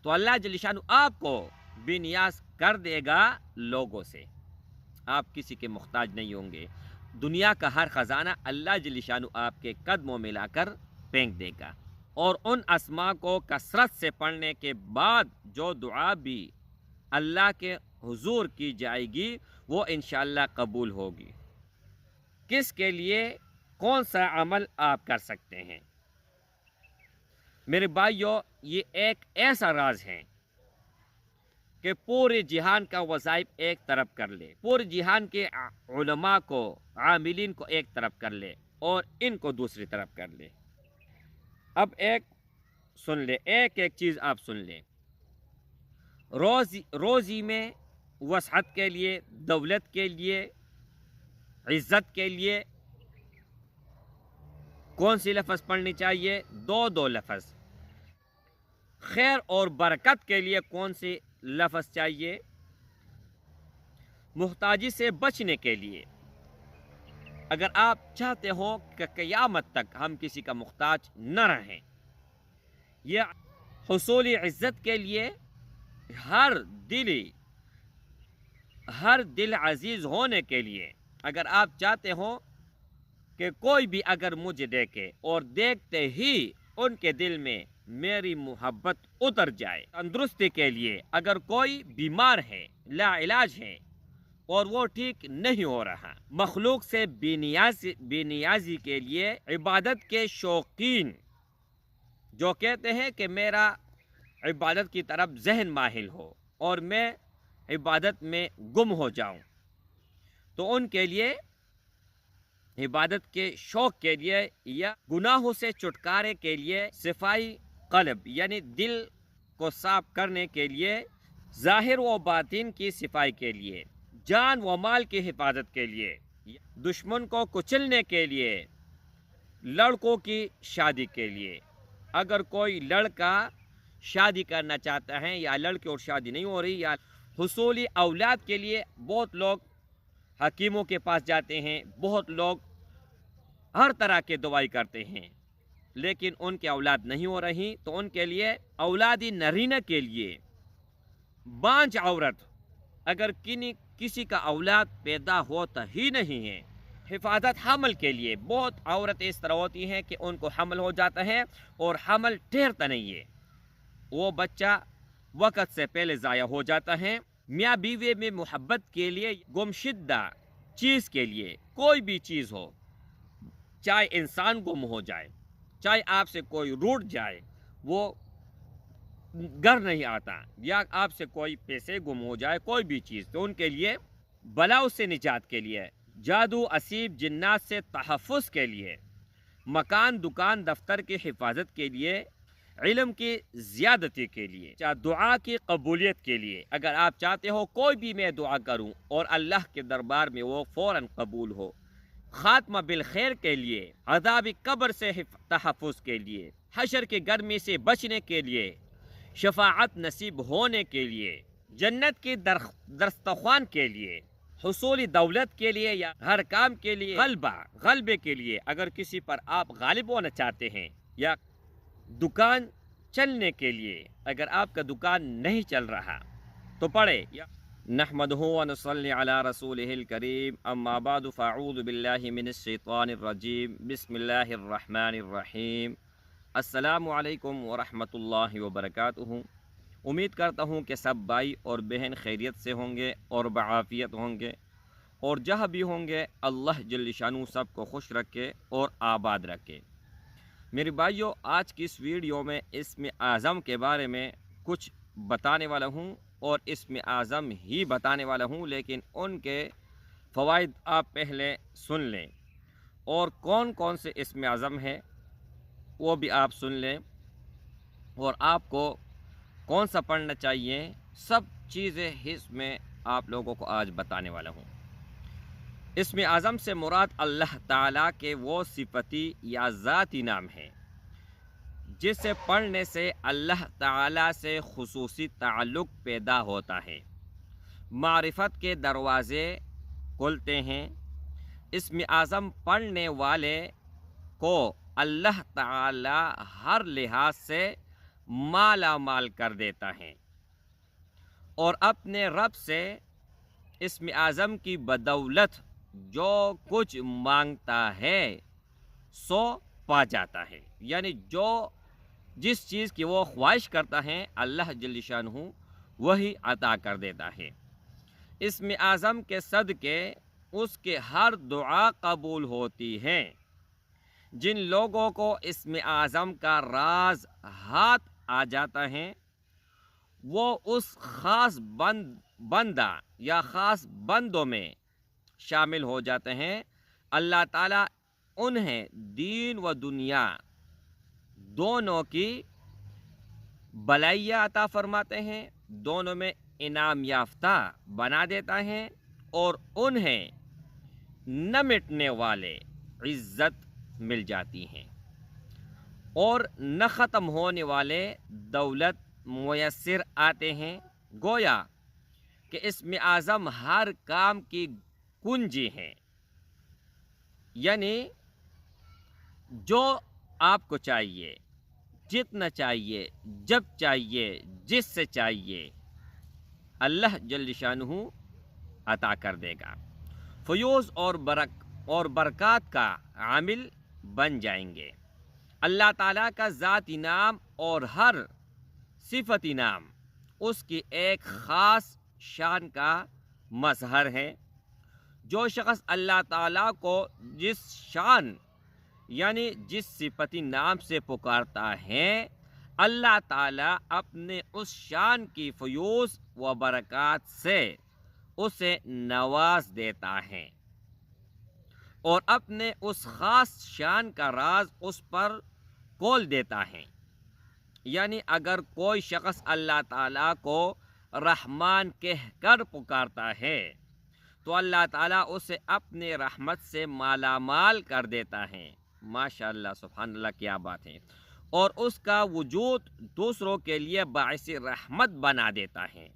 تو اللہ جل شانہ آپ کو بے نیاز کر دے گا لوگوں سے، آپ کسی کے محتاج نہیں ہوں گے۔ دنیا کا ہر خزانہ اللہ جل شانہ آپ کے قدموں میں لا کر پھینک دے گا، اور ان اسماء کو کثرت سے پڑھنے کے بعد جو دعا بھی اللہ کے حضور کی جائے گی وہ انشاءاللہ قبول ہوگی۔ کس کے لیے کون سا عمل آپ کر سکتے ہیں؟ میرے بھائیو، یہ ایک ایسا راز ہے کہ پورے جہان کا وظائف ایک طرف کر لے، پورے جہان کے علماء کو، عاملین کو ایک طرف کر لے اور ان کو دوسری طرف کر لے۔ اب ایک سن لے، ایک چیز آپ سن لیں۔ روزی میں وسعت کے لیے، دولت کے لیے، عزت کے لیے کون سی لفظ پڑھنی چاہیے؟ دو لفظ۔ خیر اور برکت کے لیے کون سی لفظ چاہیے؟ محتاجی سے بچنے کے لیے اگر آپ چاہتے ہو کہ قیامت تک ہم کسی کا محتاج نہ رہیں، یہ حصول عزت کے لیے ہر دل عزیز ہونے کے لیے اگر آپ چاہتے ہو کہ کوئی بھی اگر مجھے دیکھے اور دیکھتے ہی ان کے دل میں میری محبت اتر جائے، تندرستی کے لیے اگر کوئی بیمار ہے، لا علاج ہے اور وہ ٹھیک نہیں ہو رہا، مخلوق سے بے نیازی کے لیے عبادت کے شوقین جو کہتے ہیں کہ میرا عبادت کی طرف ذہن مائل ہو اور میں عبادت میں گم ہو جاؤں، تو ان کے لیے عبادت کے شوق کے لیے یا گناہوں سے چھٹکارے کے لیے صفائی قلب یعنی دل کو صاف کرنے کے لیے، ظاہر و باطن کی صفائی کے لیے، جان و مال کی حفاظت کے لیے، دشمن کو کچلنے کے لیے، لڑکوں کی شادی کے لیے۔ اگر کوئی لڑکا شادی کرنا چاہتا ہے یا لڑکی اور شادی نہیں ہو رہی، یا حصول اولاد کے لیے بہت لوگ حکیموں کے پاس جاتے ہیں، بہت لوگ ہر طرح کے دوائی کرتے ہیں لیکن ان کے اولاد نہیں ہو رہی، تو ان کے لیے اولادی نرینہ کے لیے بانج عورت اگر کسی کا اولاد پیدا ہوتا ہی نہیں ہے، حفاظت حمل کے لیے بہت عورتیں اس طرح ہوتی ہیں کہ ان کو حمل ہو جاتا ہے اور حمل ٹھہرتا نہیں ہے، وہ بچہ وقت سے پہلے ضائع ہو جاتا ہے۔ میاں بیوی میں محبت کے لیے، گمشدہ چیز کے لیے، کوئی بھی چیز ہو، چاہے انسان گم ہو جائے، چاہے آپ سے کوئی روٹ جائے، وہ گھر نہیں آتا، یا آپ سے کوئی پیسے گم ہو جائے، کوئی بھی چیز، تو ان کے لیے بلاؤ سے نجات کے لیے، جادو اسیب جنات سے تحفظ کے لیے، مکان دکان دفتر کی حفاظت کے لیے، علم کی زیادتی کے لیے، دعا کی قبولیت کے لیے، اگر آپ چاہتے ہو کوئی بھی میں دعا کروں اور اللہ کے دربار میں وہ فوراً قبول ہو، خاتمہ بالخیر کے لیے، عذاب قبر سے تحفظ کے لیے، حشر کی گرمی سے بچنے کے لیے، شفاعت نصیب ہونے کے لیے، جنت کی دسترخوان کے لیے، حصول دولت کے لیے، یا ہر کام کے لیے غلبے کے لیے، اگر کسی پر آپ غالب ہونا چاہتے ہیں، یا دکان چلنے کے لیے اگر آپ کا دکان نہیں چل رہا تو پڑھے نحمدہ ونصلی علی رسولہ الکریم، اما بعد فاعوذ باللہ من الشیطان الرجیم، بسم اللہ الرحمن الرحیم۔ السلام علیکم ورحمۃ اللہ وبرکاتہ۔ امید کرتا ہوں کہ سب بھائی اور بہن خیریت سے ہوں گے اور بعافیت ہوں گے، اور جہاں بھی ہوں گے اللہ جل شانہ سب کو خوش رکھے اور آباد رکھے۔ میرے بھائیوں، آج کی اس ویڈیو میں اسم اعظم کے بارے میں کچھ بتانے والا ہوں، اور اسم اعظم ہی بتانے والا ہوں لیکن ان کے فوائد آپ پہلے سن لیں، اور کون کون سے اسم اعظم ہے وہ بھی آپ سن لیں، اور آپ کو کون سا پڑھنا چاہیے، سب چیزیں اس میں آپ لوگوں کو آج بتانے والا ہوں۔ اسم اعظم سے مراد اللہ تعالیٰ کے وہ صفتی یا ذاتی نام ہے جس سے پڑھنے سے اللہ تعالیٰ سے خصوصی تعلق پیدا ہوتا ہے، معرفت کے دروازے کھلتے ہیں۔ اسم اعظم پڑھنے والے کو اللہ تعالیٰ ہر لحاظ سے مالا مال کر دیتا ہے، اور اپنے رب سے اسم اعظم کی بدولت جو کچھ مانگتا ہے سو پا جاتا ہے، یعنی جس چیز کی وہ خواہش کرتا ہے اللہ جل شانہ وہی عطا کر دیتا ہے۔ اسم اعظم کے صدقے اس کے ہر دعا قبول ہوتی ہے۔ جن لوگوں کو اسم اعظم کا راز ہاتھ آ جاتا ہے وہ اس خاص بندہ یا خاص بندوں میں شامل ہو جاتے ہیں۔ اللہ تعالیٰ انہیں دین و دنیا دونوں کی بلائیاں عطا فرماتے ہیں، دونوں میں انعام یافتہ بنا دیتا ہے، اور انہیں نہ مٹنے والے عزت مل جاتی ہیں اور نہ ختم ہونے والے دولت میسر آتے ہیں۔ گویا کہ اسم اعظم ہر کام کی کنجی ہے، یعنی جو آپ کو چاہیے، جتنا چاہیے، جب چاہیے، جس سے چاہیے، اللہ جل شانہ عطا کر دے گا، فیوز اور برکات کا عامل بن جائیں گے۔ اللہ تعالیٰ کا ذاتی نام اور ہر صفتی نام اس کی ایک خاص شان کا مظہر ہے۔ جو شخص اللہ تعالیٰ کو جس شان یعنی جس صفتی نام سے پکارتا ہے، اللہ تعالیٰ اپنے اس شان کی فیوز و برکات سے اسے نواز دیتا ہے اور اپنے اس خاص شان کا راز اس پر کھول دیتا ہے۔ یعنی اگر کوئی شخص اللہ تعالیٰ کو رحمان کہہ کر پکارتا ہے تو اللہ تعالیٰ اسے اپنے رحمت سے مالا مال کر دیتا ہے۔ ماشاء اللہ، سبحان اللہ، کیا بات ہے، اور اس کا وجود دوسروں کے لیے باعث رحمت بنا دیتا ہے۔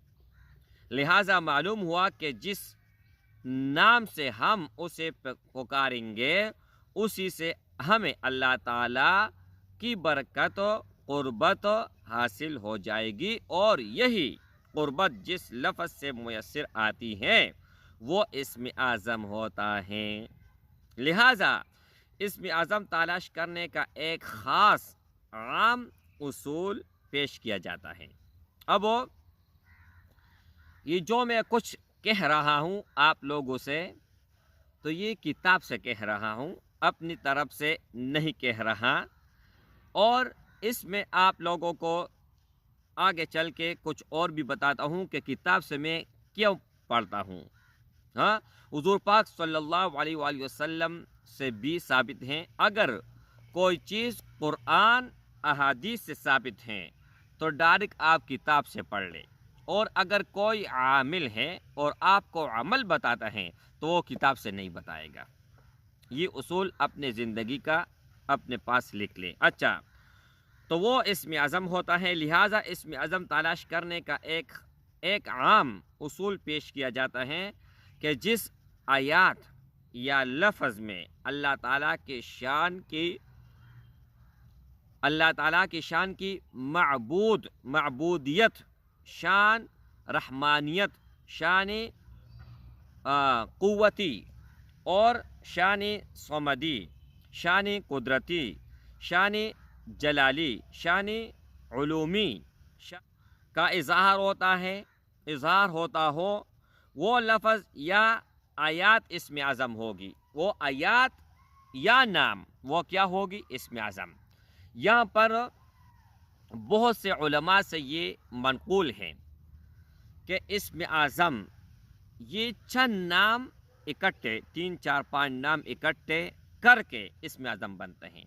لہٰذا معلوم ہوا کہ جس نام سے ہم اسے پکاریں گے اسی سے ہمیں اللہ تعالیٰ کی برکت و قربت حاصل ہو جائے گی، اور یہی قربت جس لفظ سے میسر آتی ہے وہ اسم اعظم ہوتا ہے۔ لہٰذا اسم اعظم تلاش کرنے کا ایک خاص عام اصول پیش کیا جاتا ہے۔ اب یہ جو میں کچھ کہہ رہا ہوں آپ لوگوں سے، تو یہ کتاب سے کہہ رہا ہوں، اپنی طرف سے نہیں کہہ رہا، اور اس میں آپ لوگوں کو آگے چل کے کچھ اور بھی بتاتا ہوں کہ کتاب سے میں کیوں پڑھتا ہوں۔ ہاں، حضور پاک صلی اللہ علیہ وآلہ وسلم سے بھی ثابت ہیں، اگر کوئی چیز قرآن احادیث سے ثابت ہیں تو ڈائریکٹ آپ کتاب سے پڑھ لیں، اور اگر کوئی عامل ہے اور آپ کو عمل بتاتا ہے تو وہ کتاب سے نہیں بتائے گا۔ یہ اصول اپنے زندگی کا اپنے پاس لکھ لیں۔ اچھا، تو وہ اسم اعظم ہوتا ہے۔ لہٰذا اسم اعظم تلاش کرنے کا ایک عام اصول پیش کیا جاتا ہے کہ جس آیات یا لفظ میں اللہ تعالیٰ کی شان کی معبودیت، شان رحمانیت، شان قوتی اور شان صمدی، شان قدرتی، شان جلالی، شان علومی کا اظہار ہوتا ہو، وہ لفظ یا آیات اسم اعظم ہوگی۔ وہ آیات یا نام وہ کیا ہوگی؟ اسم اعظم۔ یہاں پر بہت سے علماء سے یہ منقول ہے کہ اسم اعظم یہ چند نام اکٹھے، 3 4 5 نام اکٹھے کر کے اسم اعظم بنتے ہیں۔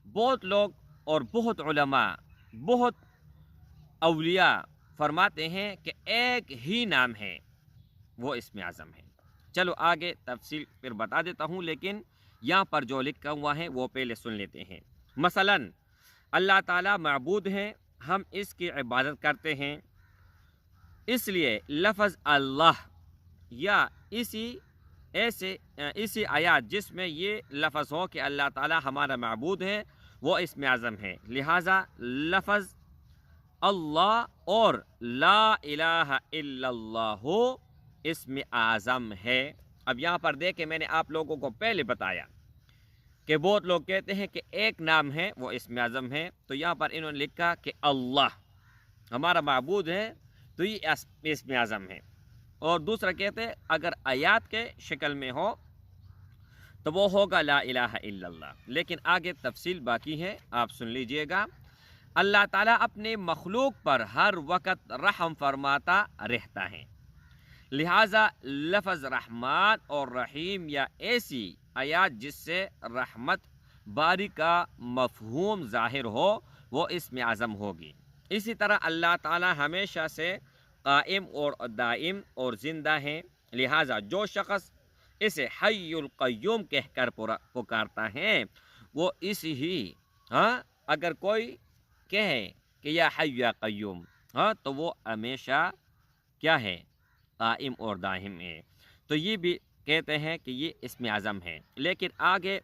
بہت لوگ اور بہت علماء، بہت اولیاء فرماتے ہیں کہ ایک ہی نام ہے، وہ اسم اعظم ہے۔ چلو آگے تفصیل پھر بتا دیتا ہوں، لیکن یہاں پر جو لکھا ہوا ہے وہ پہلے سن لیتے ہیں۔ مثلاً اللہ تعالیٰ معبود ہے، ہم اس کی عبادت کرتے ہیں، اس لیے لفظ اللہ یا اسی آیات جس میں یہ لفظ ہو کہ اللہ تعالیٰ ہمارا معبود ہے وہ اسم اعظم ہے۔ لہٰذا لفظ اللہ اور لا الہ الا اللہ اسم اعظم ہے۔ اب یہاں پر دیکھیں، میں نے آپ لوگوں کو پہلے بتایا کہ بہت لوگ کہتے ہیں کہ ایک نام ہے وہ اسم اعظم ہے، تو یہاں پر انہوں نے لکھا کہ اللہ ہمارا معبود ہے تو یہ اسم اعظم ہے، اور دوسرا کہتے ہیں اگر آیات کے شکل میں ہو تو وہ ہوگا لا الہ الا اللہ۔ لیکن آگے تفصیل باقی ہے، آپ سن لیجئے گا۔ اللہ تعالیٰ اپنے مخلوق پر ہر وقت رحم فرماتا رہتا ہے، لہٰذا لفظ رحمان اور رحیم یا ایسی آیات جس سے رحمت باری کا مفہوم ظاہر ہو وہ اسم اعظم ہوگی۔ اسی طرح اللہ تعالیٰ ہمیشہ سے قائم اور دائم اور زندہ ہیں، لہٰذا جو شخص اسے حی القیوم کہہ کر پکارتا ہے وہ اسی ہی اگر کوئی کہے کہ یا حی یا قیوم تو وہ ہمیشہ کیا ہے؟ قائم اور دائم ہے، تو یہ بھی کہتے ہیں کہ یہ اسم اعظم ہے۔ لیکن آگے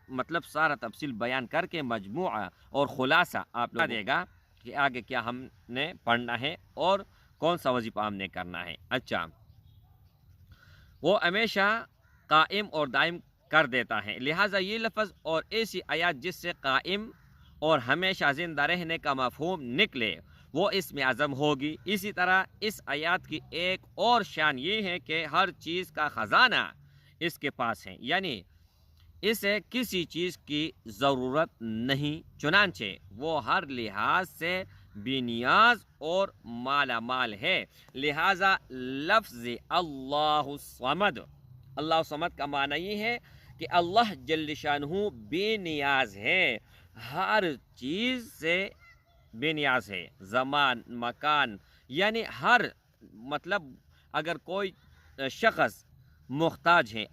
مطلب سارا تفصیل بیان کر کے مجموعہ اور خلاصہ آپ لوگ دے گا کہ آگے کیا ہم نے پڑھنا ہے اور کون سا وظیفہ ہم نے کرنا ہے۔ اچھا، وہ ہمیشہ قائم اور دائم کر دیتا ہے، لہٰذا یہ لفظ اور ایسی آیات جس سے قائم اور ہمیشہ زندہ رہنے کا مفہوم نکلے وہ اسم اعظم ہوگی۔ اسی طرح اس آیات کی ایک اور شان یہ ہے کہ ہر چیز کا خزانہ اس کے پاس ہے، یعنی اسے کسی چیز کی ضرورت نہیں، چنانچہ وہ ہر لحاظ سے بے نیاز اور مالا مال ہے۔ لہٰذا لفظ اللہ الصمد، اللہ الصمد کا معنی یہ ہے کہ اللہ جل شانہ بے نیاز ہے، ہر چیز سے بے نیاز ہے، زمان مکان یعنی ہر مطلب اگر کوئی شخص محتاج ہے،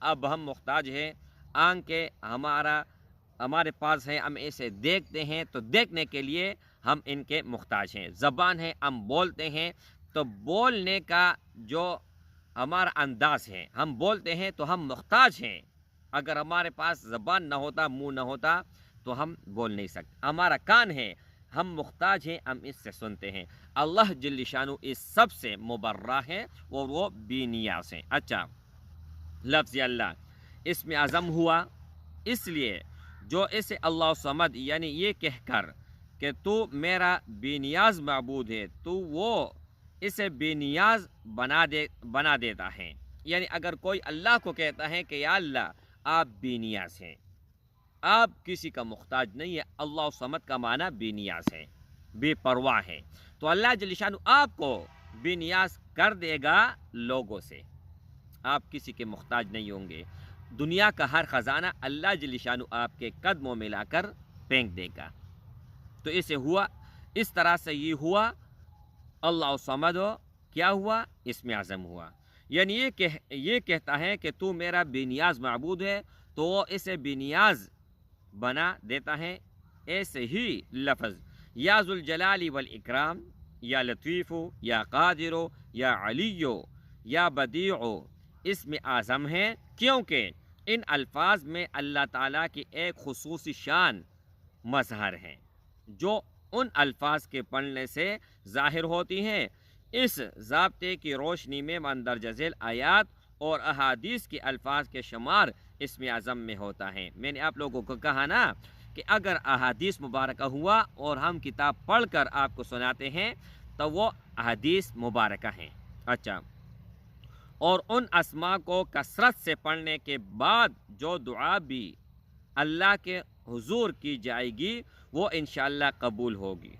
اب ہم محتاج ہیں، آنکھیں ہمارے پاس ہے، ہم اسے دیکھتے ہیں تو دیکھنے کے لیے ہم ان کے محتاج ہیں، زبان ہے ہم بولتے ہیں تو بولنے کا جو ہمارا انداز ہے ہم بولتے ہیں تو ہم محتاج ہیں، اگر ہمارے پاس زبان نہ ہوتا، منہ نہ ہوتا تو ہم بول نہیں سکتے، ہمارا کان ہے ہم محتاج ہیں، ہم اس سے سنتے ہیں۔ اللہ جل شانہ اس سب سے مبرہ ہے اور وہ بے نیاز ہے۔ اچھا، لفظ اللہ اسم اعظم ہوا اس لیے جو اسے اللہ صمد یعنی یہ کہہ کر کہ تو میرا بے نیاز معبود ہے تو وہ اسے بے نیاز بنا دیتا ہے، یعنی اگر کوئی اللہ کو کہتا ہے کہ یا اللہ آپ بے نیاز ہیں، آپ کسی کا محتاج نہیں ہے، اللہ صمد کا معنی بے نیاز ہے، بے پرواہ ہے، تو اللہ جل شانہ آپ کو بے نیاز کر دے گا لوگوں سے، آپ کسی کے محتاج نہیں ہوں گے، دنیا کا ہر خزانہ اللہ جل شانہ آپ کے قدموں میں لا کر پھینک دے گا۔ تو اسے ہوا اس طرح سے یہ ہوا اللہ صمد کیا ہوا؟ اسم اعظم ہوا، یعنی یہ کہتا ہے کہ تو میرا بے نیاز معبود ہے تو وہ اسے بے نیاز بنا دیتا ہے۔ ایسے ہی لفظ یا ذوالجلال والاکرام یا لطیف یا قادر یا علی یا بدیع اسم اعظم ہے، کیونکہ ان الفاظ میں اللہ تعالیٰ کی ایک خصوصی شان مظہر ہے جو ان الفاظ کے پڑھنے سے ظاہر ہوتی ہیں۔ اس ضابطے کی روشنی میں مندرجہ ذیل آیات اور احادیث کے الفاظ کے شمار اسم اعظم میں ہوتا ہے۔ میں نے آپ لوگوں کو کہا نا کہ اگر احادیث مبارکہ ہوا اور ہم کتاب پڑھ کر آپ کو سناتے ہیں تو وہ احادیث مبارکہ ہیں۔ اچھا، اور ان اسماء کو کثرت سے پڑھنے کے بعد جو دعا بھی اللہ کے حضور کی جائے گی وہ انشاءاللہ قبول ہوگی۔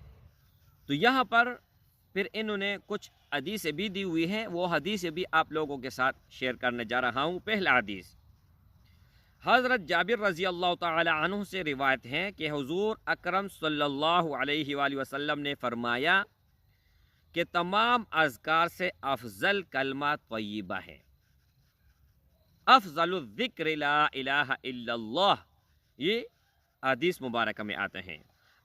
تو یہاں پر پھر انہوں نے کچھ حدیثیں بھی دی ہوئی ہیں، وہ حدیثیں بھی آپ لوگوں کے ساتھ شیئر کرنے جا رہا ہوں۔ پہلا حدیث حضرت جابر رضی اللہ تعالی عنہ سے روایت ہے کہ حضور اکرم صلی اللہ علیہ وآلہ وسلم نے فرمایا کہ تمام اذکار سے افضل کلمہ طیبہ ہے، افضل الذکر لا الہ الا اللہ، یہ حدیث مبارکہ میں آتے ہیں،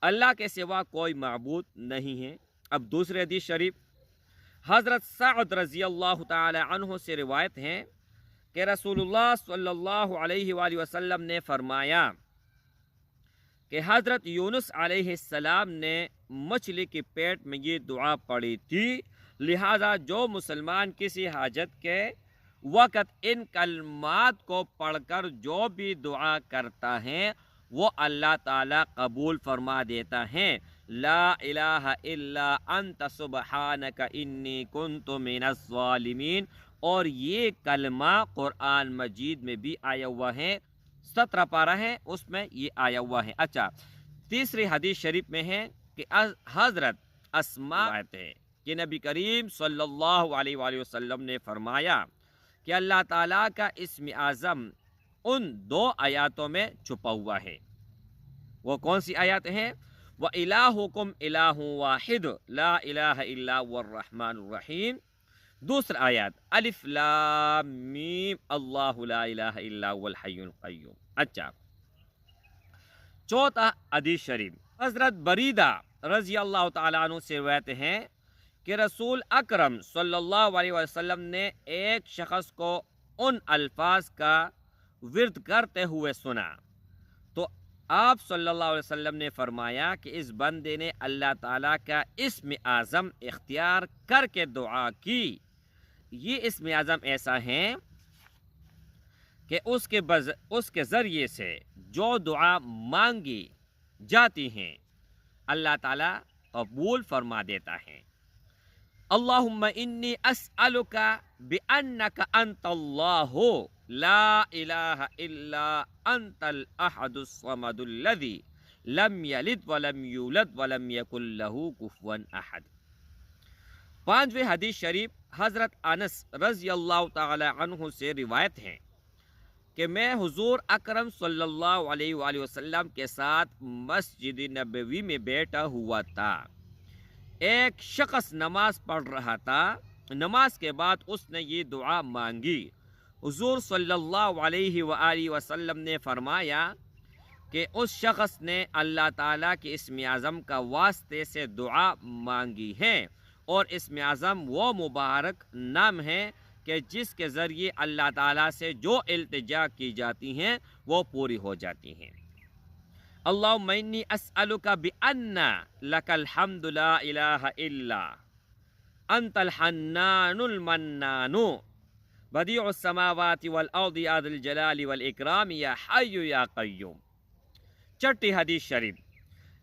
اللہ کے سوا کوئی معبود نہیں ہے۔ اب دوسرے حدیث شریف حضرت سعد رضی اللہ تعالی عنہ سے روایت ہے کہ رسول اللہ صلی اللہ علیہ وآلہ وسلم نے فرمایا کہ حضرت یونس علیہ السلام نے مچھلی کے پیٹ میں یہ دعا پڑی تھی، لہذا جو مسلمان کسی حاجت کے وقت ان کلمات کو پڑھ کر جو بھی دعا کرتا ہے وہ اللہ تعالیٰ قبول فرما دیتا ہے۔ لا الہ الا انت سبحانک انی کنت من الظالمین، اور یہ کلمہ قرآن مجید میں بھی آیا ہوا ہے، 17 پارہ ہے اس میں یہ آیا ہوا ہے۔ اچھا، تیسری حدیث شریف میں ہے کہ حضرت اسماء ہے کہ نبی کریم صلی اللہ علیہ وآلہ وسلم نے فرمایا کہ اللہ تعالیٰ کا اسم اعظم ان 2 آیاتوں میں چھپا ہوا ہے۔ وہ کون سی آیات ہیں؟ وَإِلَٰهُكُمْ إِلَٰهٌ وَاحِدٌ لَا إِلَٰهَ إِلَّا هُوَ الرَّحْمَٰنُ الرَّحِيمُ۔ دوسرا آیات الف لام میم اللہ لا الہ الا هو الحی القیوم۔ اچھا، چوتھا حدیث شریف حضرت بریدہ رضی اللہ تعالیٰ عنہ سے روایت ہیں کہ رسول اکرم صلی اللہ علیہ وسلم نے ایک شخص کو ان الفاظ کا ورد کرتے ہوئے سنا تو آپ صلی اللہ علیہ وسلم نے فرمایا کہ اس بندے نے اللہ تعالیٰ کا اسم اعظم اختیار کر کے دعا کی۔ یہ اسم اعظم ایسا ہے کہ اس کے ذریعے سے جو دعا مانگی جاتی ہیں اللہ تعالیٰ قبول فرما دیتا ہے۔ اللہم انی اسألک بأنک انت اللہ لا الہ الا انت الاحد الصمد الذی لم یلد ولم یولد ولم یکن لہ کفوا احد۔ 5ویں حدیث شریف حضرت انس رضی اللہ تعالی عنہ سے روایت ہے کہ میں حضور اکرم صلی اللہ علیہ وآلہ وسلم کے ساتھ مسجد نبوی میں بیٹھا ہوا تھا۔ ایک شخص نماز پڑھ رہا تھا، نماز کے بعد اس نے یہ دعا مانگی۔ حضور صلی اللہ علیہ وآلہ وسلم نے فرمایا کہ اس شخص نے اللہ تعالیٰ کے اسم اعظم کا واسطے سے دعا مانگی ہے، اور اسم اعظم وہ مبارک نام ہے کہ جس کے ذریعے اللہ تعالیٰ سے جو التجا کی جاتی ہیں وہ پوری ہو جاتی ہیں۔ اللہم انی اسألک بأن لک الحمد لا الہ الا انت الحنان المنان بدیع السماوات والارض یا ذا الجلال والاکرام یا حی یا قیوم۔ 6 حدیث شریف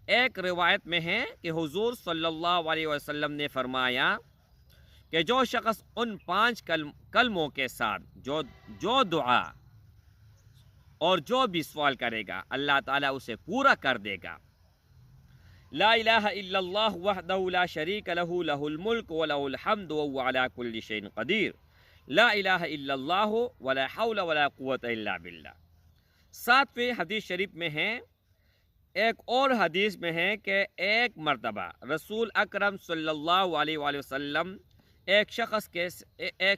ایک روایت میں ہے کہ حضور صلی اللہ علیہ وسلم نے فرمایا کہ جو شخص ان 5 کلموں کے ساتھ جو دعا اور جو بھی سوال کرے گا اللہ تعالیٰ اسے پورا کر دے گا۔ لا الہ الا اللہ وحدہ لا شریک لہ لہ الملک ولہ الحمد وہو علی کل شیء قدیر، لا الہ الا اللہ ولا حول ولا قوة الا باللہ۔ 7ویں حدیث شریف میں ہے، ایک اور حدیث میں ہے کہ ایک مرتبہ رسول اکرم صلی اللہ علیہ وآلہ وسلم ایک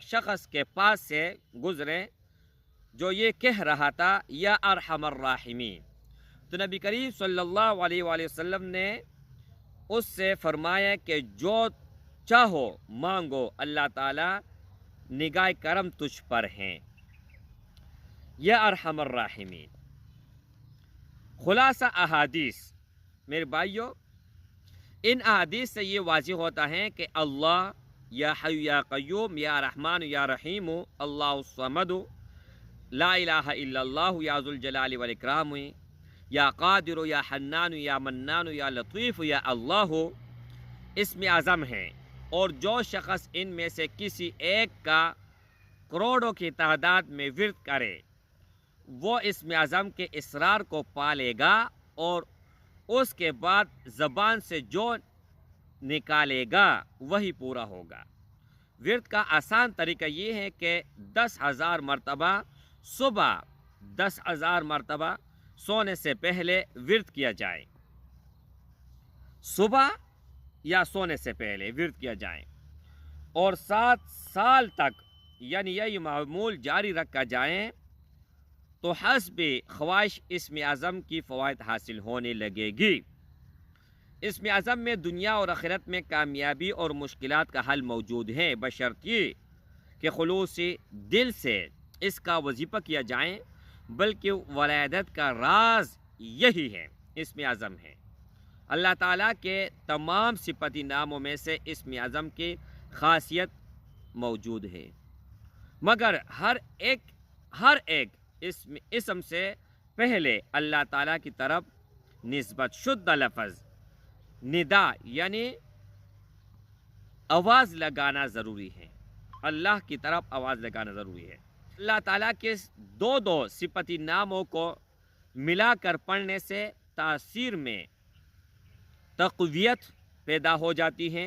شخص کے پاس سے گزرے جو یہ کہہ رہا تھا یا ارحم الراحمین، تو نبی کریم صلی اللہ علیہ وآلہ وسلم نے اس سے فرمایا کہ جو چاہو مانگو، اللہ تعالیٰ نگاہ کرم تجھ پر ہیں، یا ارحم الراحمین۔ خلاصہ احادیث میرے بھائیوں، ان احادیث سے یہ واضح ہوتا ہے کہ اللہ یا حی یا قیوم یا رحمان یا رحیم اللہ الصمد، لا الہ الا اللہ یا ذو الجلال والاکرام، یا قادر یا حنان یا منان یا لطیف یا اللہ اسم اعظم ہیں، اور جو شخص ان میں سے کسی ایک کا کروڑوں کی تعداد میں ورد کرے وہ اسم اعظم کے اسرار کو پالے گا، اور اس کے بعد زبان سے جو نکالے گا وہی پورا ہوگا۔ ورد کا آسان طریقہ یہ ہے کہ 10,000 مرتبہ صبح 10,000 مرتبہ سونے سے پہلے ورد کیا جائے، صبح یا سونے سے پہلے ورد کیا جائے، اور 7 سال تک یعنی یہ معمول جاری رکھا جائے تو حسب خواہش اسم اعظم کی فوائد حاصل ہونے لگے گی۔ اسم اعظم میں دنیا اور آخرت میں کامیابی اور مشکلات کا حل موجود ہے، بشرطیہ کہ خلوص دل سے اس کا وظیفہ کیا جائے، بلکہ ولادت کا راز یہی ہے، اسم اعظم ہے۔ اللہ تعالیٰ کے تمام صفتی ناموں میں سے اسم اعظم کی خاصیت موجود ہے، مگر ہر ایک اسم سے پہلے اللہ تعالیٰ کی طرف نسبت شدہ لفظ ندا یعنی آواز لگانا ضروری ہے، اللہ کی طرف آواز لگانا ضروری ہے۔ اللہ تعالیٰ کے دو صفتی ناموں کو ملا کر پڑھنے سے تاثیر میں تقویت پیدا ہو جاتی ہے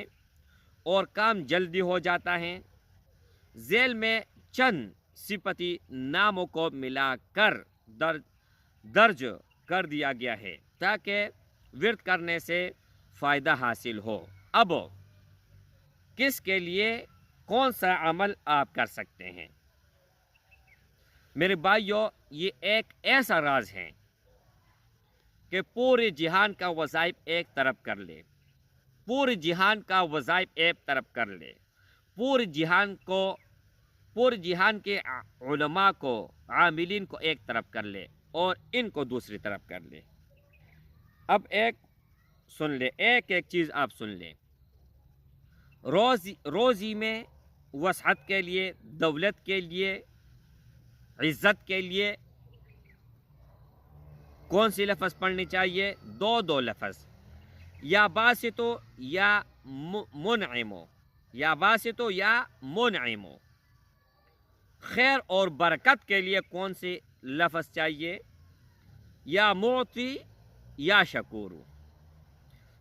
اور کام جلدی ہو جاتا ہے۔ ذیل میں چند صفتی ناموں کو ملا کر درج کر دیا گیا ہے تاکہ ورد کرنے سے فائدہ حاصل ہو۔ اب کس کے لیے کون سا عمل آپ کر سکتے ہیں؟ میرے بھائیوں، یہ ایک ایسا راز ہے کہ پورے جہان کا وظائف ایک طرف کر لے، پورے جہان کا وظائف ایک طرف کر لے، پورے جہان کے علماء کو، عاملین کو ایک طرف کر لے اور ان کو دوسری طرف کر لے۔ اب ایک چیز آپ سن لیں۔ روزی میں وسعت کے لیے، دولت کے لیے، عزت کے لیے کون سی لفظ پڑھنی چاہیے؟ دو لفظ، یا باسطو یا منعمو، یا باسطو یا منعمو۔ خیر اور برکت کے لیے کون سی لفظ چاہیے؟ یا معطی یا شکورو۔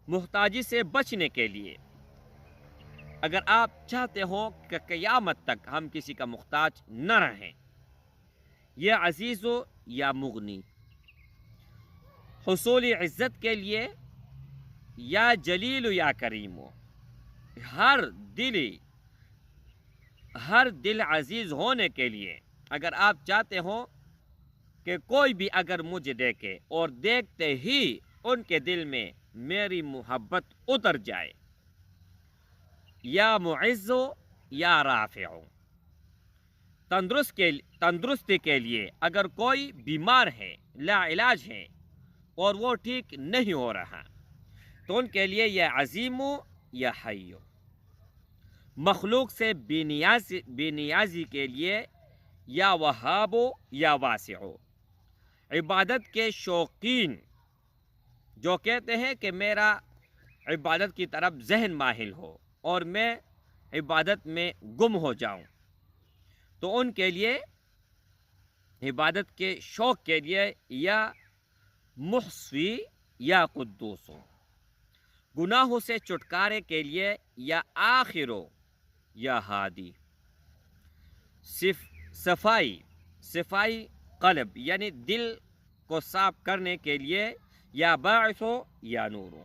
محتاجی سے بچنے کے لیے اگر آپ چاہتے ہو کہ قیامت تک ہم کسی کا محتاج نہ رہیں، یا عزیزو یا مغنی۔ حصول عزت کے لیے یا جلیل یا کریمو۔ ہر دل عزیز ہونے کے لیے اگر آپ چاہتے ہو کہ کوئی بھی اگر مجھے دیکھے اور دیکھتے ہی ان کے دل میں میری محبت اتر جائے، یا معزو یا رافعو۔ تندرستی کے لیے اگر کوئی بیمار ہے، لا علاج ہے اور وہ ٹھیک نہیں ہو رہا، تو ان کے لیے یا عظیمو یا حیو۔ مخلوق سے بے نیازی کے لیے یا وہابو یا واسعو۔ عبادت کے شوقین جو کہتے ہیں کہ میرا عبادت کی طرف ذہن مائل ہو اور میں عبادت میں گم ہو جاؤں، تو ان کے لیے عبادت کے شوق کے لیے یا محصوی یا قدوسو۔ گناہوں سے چھٹکارے کے لیے یا آخرو یا ہادی۔ صفائی قلب یعنی دل کو صاف کرنے کے لیے یا باعثو یا نورو۔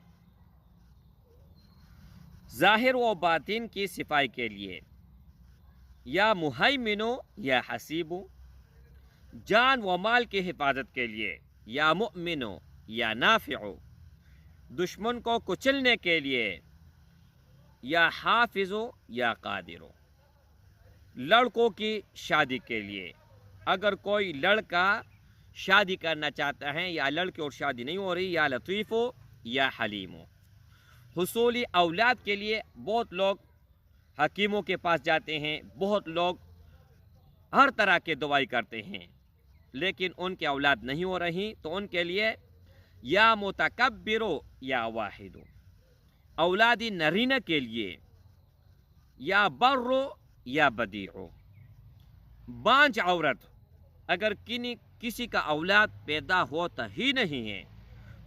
ظاہر و باطن کی صفائی کے لیے یا مہیمنو یا حسیبو۔ جان و مال کی حفاظت کے لیے یا مؤمنو یا نافعو۔ دشمن کو کچلنے کے لیے یا حافظو یا قادرو۔ لڑکوں کی شادی کے لیے اگر کوئی لڑکا شادی کرنا چاہتا ہے یا لڑکی اور شادی نہیں ہو رہی، یا لطیفو یا حلیمو۔ حصولی اولاد کے لیے بہت لوگ حکیموں کے پاس جاتے ہیں، بہت لوگ ہر طرح کے دوائی کرتے ہیں، لیکن ان کے اولاد نہیں ہو رہی، تو ان کے لیے یا متکبرو یا واحدو۔ اولادی نرینہ کے لیے یا برو یا بدیعو۔ بانج عورت اگر کسی کا اولاد پیدا ہوتا ہی نہیں ہے،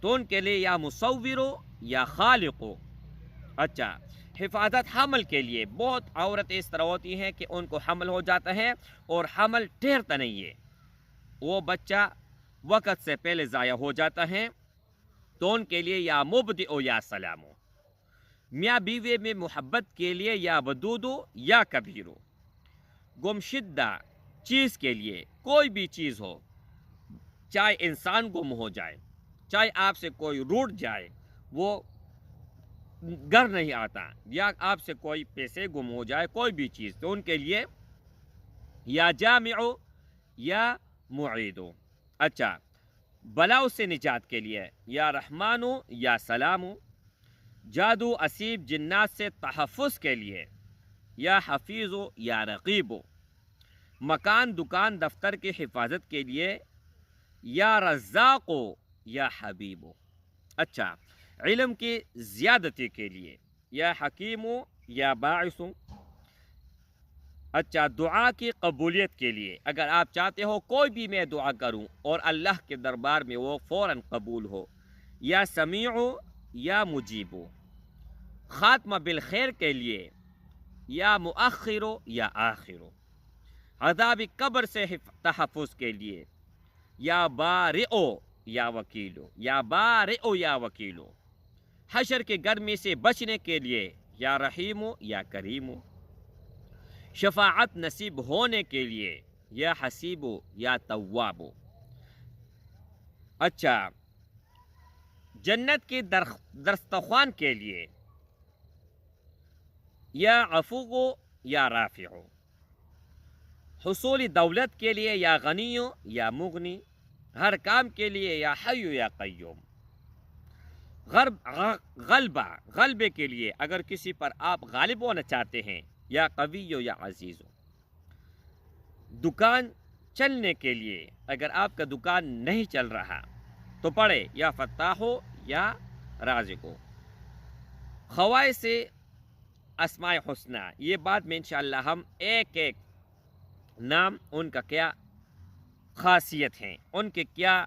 تو ان کے لیے یا مصورو یا خالقو۔ اچھا، حفاظت حمل کے لیے بہت عورتیں اس طرح ہوتی ہیں کہ ان کو حمل ہو جاتا ہے اور حمل ٹھہرتا نہیں ہے، وہ بچہ وقت سے پہلے ضائع ہو جاتا ہے، تو ان کے لیے یا مبدئو یا سلامو۔ میاں بیوی میں محبت کے لیے یا ودودو یا کبیرو۔ گمشدہ چیز کے لیے کوئی بھی چیز ہو، چاہے انسان گم ہو جائے، چاہے آپ سے کوئی روٹ جائے، وہ گھر نہیں آتا، یا آپ سے کوئی پیسے گم ہو جائے، کوئی بھی چیز، تو ان کے لیے یا جامعو یا معیدو۔ اچھا، بلاؤ سے نجات کے لیے یا رحمانو یا سلامو۔ جادو اسیب جنات سے تحفظ کے لیے، یا حفیظ ہو یا رقیب ہو، مکان دکان دفتر کی حفاظت کے لیے، یا رزاق ہو یا حبیب ہو، اچھا علم کی زیادتی کے لیے، یا حکیم ہو یا باعث ہو، اچھا دعا کی قبولیت کے لیے، اگر آپ چاہتے ہو کوئی بھی میں دعا کروں اور اللہ کے دربار میں وہ فوراً قبول ہو، یا سمیع ہو یا مجیب ہو، خاتمہ بالخیر کے لیے، یا مؤخر ہو یا آخر ہو، عذاب قبر سے تحفظ کے لیے، یا بارئ ہو یا وکیل ہو، یا بارئ ہو یا وکیل ہو، حشر کی گرمی سے بچنے کے لیے، یا رحیم ہو یا کریم ہو، شفاعت نصیب ہونے کے لیے، یا حسیب ہو یا تواب ہو، اچھا جنت کی دستخوان کے لیے، یا عفو ہو یا رافع ہو، حصول دولت کے لیے، یا غنی ہو یا مغنی، ہر کام کے لیے، یا حی یا قیوم، غلبے کے لیے، اگر کسی پر آپ غالب ہونا چاہتے ہیں، یا قوی ہو یا عزیز ہو، دکان چلنے کے لیے، اگر آپ کا دکان نہیں چل رہا تو پڑھے، یا فتاح ہو یا رازق ہو، خواہش سے اسماء حسنہ، یہ بات میں انشاءاللہ ہم ایک ایک نام، ان کا کیا خاصیت ہیں، ان کے کیا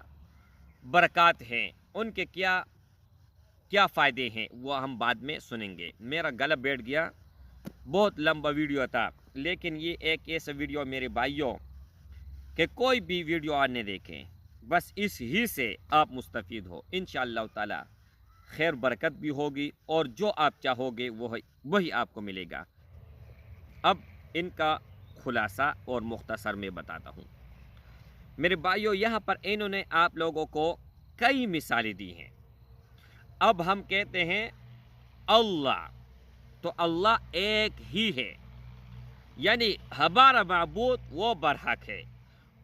برکات ہیں، ان کے کیا فائدے ہیں، وہ ہم بعد میں سنیں گے۔ میرا گلا بیٹھ گیا، بہت لمبا ویڈیو تھا، لیکن یہ ایک ایسا ویڈیو میرے بھائیوں کہ کوئی بھی ویڈیو آنے دیکھیں، بس اس ہی سے آپ مستفید ہو، انشاءاللہ تعالی خیر برکت بھی ہوگی، اور جو آپ چاہو گے وہی آپ کو ملے گا۔ اب ان کا خلاصہ اور مختصر میں بتاتا ہوں۔ میرے بھائیوں، یہاں پر انہوں نے آپ لوگوں کو کئی مثالیں دی ہیں۔ اب ہم کہتے ہیں اللہ، تو اللہ ایک ہی ہے، یعنی ہمارا معبود وہ برحق ہے،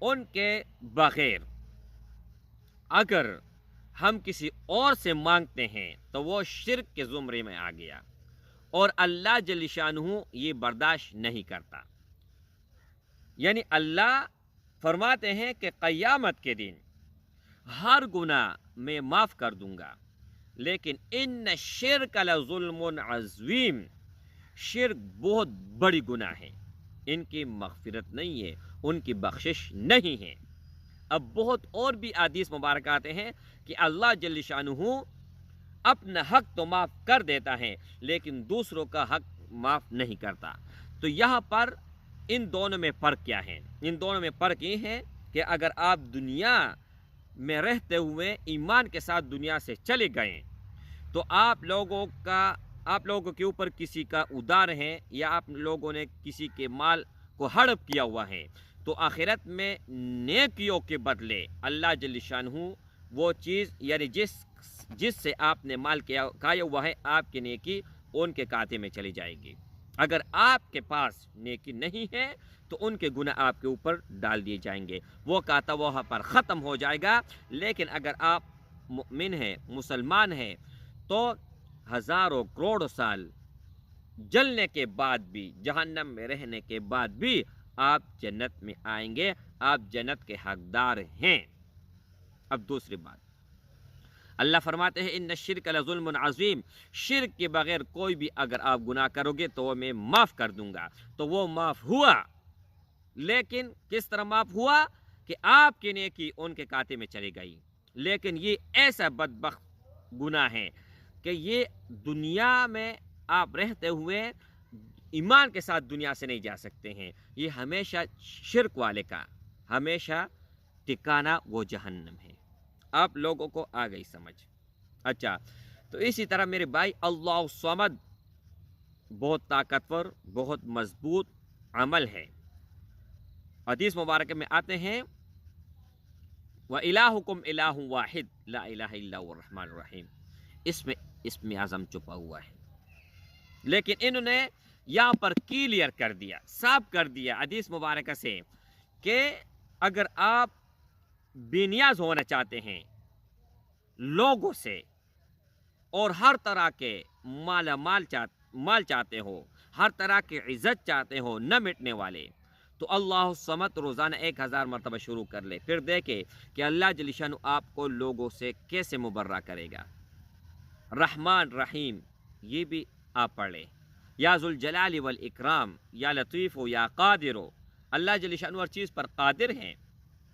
ان کے بغیر اگر ہم کسی اور سے مانگتے ہیں تو وہ شرک کے زمرے میں آ گیا، اور اللہ جل شانہ یہ برداشت نہیں کرتا۔ یعنی اللہ فرماتے ہیں کہ قیامت کے دن ہر گناہ میں معاف کر دوں گا، لیکن ان شرک لظلم عظیم، شرک بہت بڑی گناہ ہے، ان کی مغفرت نہیں ہے، ان کی بخشش نہیں ہے۔ اب بہت اور بھی احادیث مبارک آتے ہیں کہ اللہ جل شانہ اپنا حق تو معاف کر دیتا ہے، لیکن دوسروں کا حق معاف نہیں کرتا۔ تو یہاں پر ان دونوں میں فرق کیا ہے؟ ان دونوں میں فرق یہ ہے کہ اگر آپ دنیا میں رہتے ہوئے ایمان کے ساتھ دنیا سے چلے گئے تو آپ لوگوں کے اوپر کسی کا ادار ہے، یا آپ لوگوں نے کسی کے مال کو ہڑپ کیا ہوا ہے، تو آخرت میں نیکیوں کے بدلے اللہ جل شانہ وہ چیز، یعنی جس سے آپ نے مال کھایا ہوا ہے، آپ کی نیکی ان کے کھاتے میں چلی جائے گی۔ اگر آپ کے پاس نیکی نہیں ہے تو ان کے گناہ آپ کے اوپر ڈال دیے جائیں گے، وہ کھاتا وہاں پر ختم ہو جائے گا۔ لیکن اگر آپ مؤمن ہیں، مسلمان ہیں، تو ہزاروں کروڑوں سال جلنے کے بعد بھی، جہنم میں رہنے کے بعد بھی آپ جنت میں آئیں گے، آپ جنت کے حقدار ہیں۔ اب دوسری بات، اللہ فرماتے ہیں ان الشرک لظلم عظیم، شرک کے بغیر کوئی بھی اگر آپ گناہ کرو گے تو وہ میں معاف کر دوں گا۔ تو وہ معاف ہوا، لیکن کس طرح معاف ہوا کہ آپ کی نیکی ان کے کھاتے میں چلی گئی۔ لیکن یہ ایسا بدبخت گناہ ہے کہ یہ دنیا میں آپ رہتے ہوئے ایمان کے ساتھ دنیا سے نہیں جا سکتے ہیں، یہ ہمیشہ شرک والے کا ہمیشہ ٹھکانہ وہ جہنم ہے۔ آپ لوگوں کو آ گئی سمجھ؟ اچھا، تو اسی طرح میرے بھائی، اللہ الصمد بہت طاقتور، بہت مضبوط عمل ہے۔ حدیث مبارکہ میں آتے ہیں وَإِلَٰهُكُمْ إِلَٰهٌ وَاحِدٌ لَا إِلَٰهَ إِلَّا هُوَ الرَّحْمَٰنُ الرَّحِيمُ، اس میں اعظم چھپا ہوا ہے، لیکن انہوں نے یہاں پر کلیئر کر دیا، صاف کر دیا حدیث مبارکہ سے کہ اگر آپ بے نیاز ہونا چاہتے ہیں لوگوں سے، اور ہر طرح کے مال چاہتے ہو، ہر طرح کی عزت چاہتے ہو نہ مٹنے والے، تو اللہ الصمد روزانہ 1000 مرتبہ شروع کر لے، پھر دیکھے کہ اللہ جل شانہ آپ کو لوگوں سے کیسے مبرہ کرے گا۔ رحمان رحیم یہ بھی آپ پڑھ لیں، یا ذوالجلال والاکرام، یا لطیف ہو یا قادر ہو، اللہ جل شانہ ہر چیز پر قادر ہیں،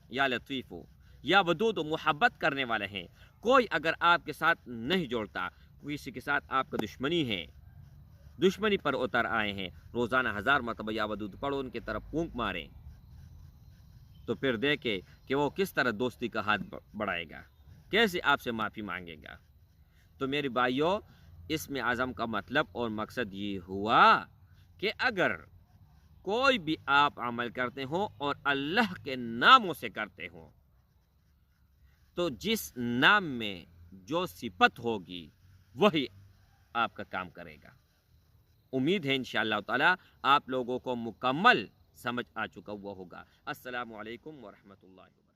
یا لطیف ہو یا ودود و محبت کرنے والے ہیں۔ کوئی اگر آپ کے ساتھ نہیں جوڑتا، کسی کے ساتھ آپ کا دشمنی ہے، دشمنی پر اتر آئے ہیں، روزانہ 1000 مرتبہ یا ودود پڑھو، ان کی طرف پونک ماریں، تو پھر دیکھے کہ وہ کس طرح دوستی کا ہاتھ بڑھائے گا، کیسے آپ سے معافی مانگے گا۔ تو میری بھائیوں، اس میں اعظم کا مطلب اور مقصد یہ ہوا کہ اگر کوئی بھی آپ عمل کرتے ہوں اور اللہ کے ناموں سے کرتے ہوں، تو جس نام میں جو صفت ہوگی وہی آپ کا کام کرے گا۔ امید ہے انشاءاللہ تعالی آپ لوگوں کو مکمل سمجھ آ چکا ہوا ہوگا۔ السلام علیکم ورحمۃ اللہ وبرکاتہ۔